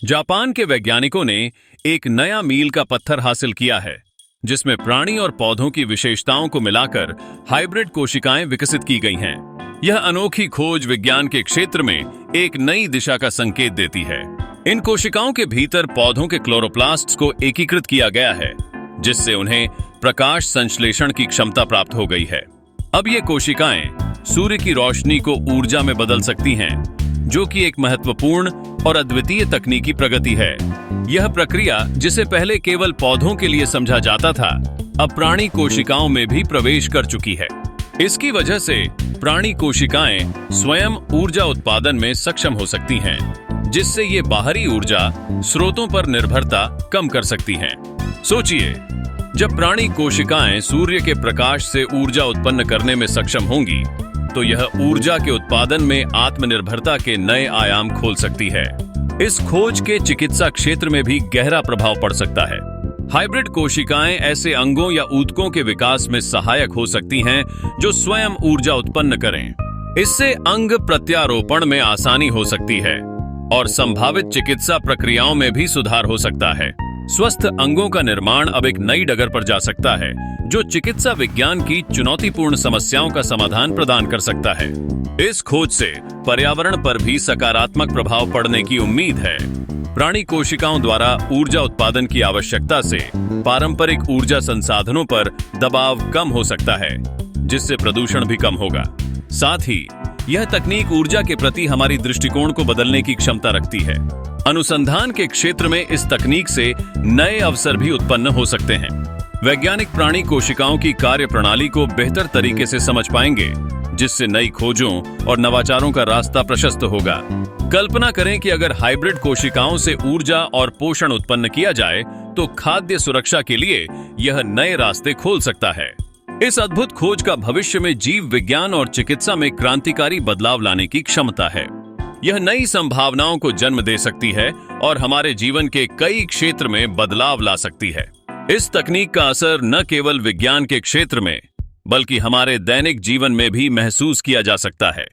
Japan के वैज्ञानिकों ने एक नया मील का पत्थर हासिल किया है, जिसमें प्राणी और पौधों की विशेषताओं को मिलाकर हाइब्रिड कोशिकाएं विकसित की गई हैं। यह अनोखी खोज विज्ञान के क्षेत्र में एक नई दिशा का संकेत देती है। इन कोशिकाओं के भीतर पौधों के क्लोरोप्लास्ट्स को एकीकृत किया गया है, जिससे उन्हें प्रकाश संश्लेषण की क्षमता प्राप्त हो गई है। अब ये कोशिकाएं सूर्य की रोशनी को ऊर्जा में बदल सकती हैं, जो कि एक महत्वपूर्ण और अद्वितीय तकनीकी प्रगति है। यह प्रक्रिया, जिसे पहले केवल पौधों के लिए समझा जाता था, अब प्राणी कोशिकाओं में भी प्रवेश कर चुकी है। इसकी वजह से प्राणी कोशिकाएं स्वयं ऊर्जा उत्पादन में सक्षम हो सकती हैं, जिससे ये बाहरी ऊर्जा स्रोतों पर निर्भरता कम कर सकती हैं। सोचिए, जब प्राणी कोशिकाएं सूर्य के प्रकाश से ऊर्जा उत्पन्न करने में सक्षम होंगी, तो यह ऊर्जा के उत्पादन में आत्मनिर्भरता के नए आयाम खोल सकती है। इस खोज के चिकित्सा क्षेत्र में भी गहरा प्रभाव पड़ सकता है। हाइब्रिड कोशिकाएं ऐसे अंगों या ऊतकों के विकास में सहायक हो सकती हैं, जो स्वयं ऊर्जा उत्पन्न करें। इससे अंग प्रत्यारोपण में आसानी हो सकती है और संभावित चिकित्सा प्रक्रियाओं में भी सुधार हो सकता है। स्वस्थ अंगों का निर्माण अब एक नई डगर पर जा सकता है, जो चिकित्सा विज्ञान की चुनौतीपूर्ण समस्याओं का समाधान प्रदान कर सकता है। इस खोज से पर्यावरण पर भी सकारात्मक प्रभाव पड़ने की उम्मीद है। प्राणी कोशिकाओं द्वारा ऊर्जा उत्पादन की आवश्यकता से पारंपरिक ऊर्जा संसाधनों पर दबाव कम हो सकता है, जिससे प्रदूषण भी कम होगा। साथ ही यह तकनीक ऊर्जा के प्रति हमारी दृष्टिकोण को बदलने की क्षमता रखती है। अनुसंधान के क्षेत्र में इस तकनीक से नए अवसर भी उत्पन्न हो सकते हैं। वैज्ञानिक प्राणी कोशिकाओं की कार्य प्रणाली को बेहतर तरीके से समझ पाएंगे, जिससे नई खोजों और नवाचारों का रास्ता प्रशस्त होगा। कल्पना करें कि अगर हाइब्रिड कोशिकाओं से ऊर्जा और पोषण उत्पन्न किया जाए, तो खाद्य सुरक्षा के लिए यह नए रास्ते खोल सकता है। इस अद्भुत खोज का भविष्य में जीव विज्ञान और चिकित्सा में क्रांतिकारी बदलाव लाने की क्षमता है। यह नई संभावनाओं को जन्म दे सकती है और हमारे जीवन के कई क्षेत्र में बदलाव ला सकती है। इस तकनीक का असर न केवल विज्ञान के क्षेत्र में, बल्कि हमारे दैनिक जीवन में भी महसूस किया जा सकता है।